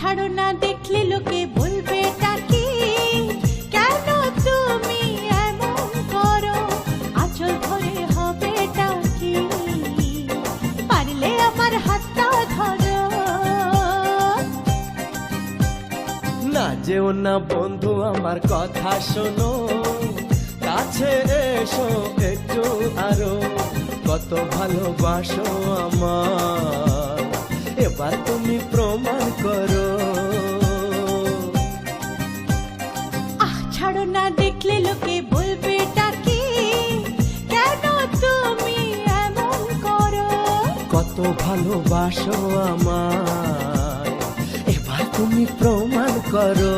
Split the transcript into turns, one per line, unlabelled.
ছাড়ো না, দেখলে লোকে বলবে টাকি, কেন তুমি এমন করো, আঁচল ধরে হবে টাকি, পারলে আমার হাতটা ধরো।
না যেও না বন্ধু আমার কথা শোনো, কাছে এসো একটু আরো, কত ভালোবাসো আমার, এবার তুমি প্রমাণ করো।
ছাড়ো না, দেখলে লোকে বলবে টাকি, কেন তুমি এমন করো,
কত ভালোবাসো আমার, এবার তুমি প্রমাণ করো।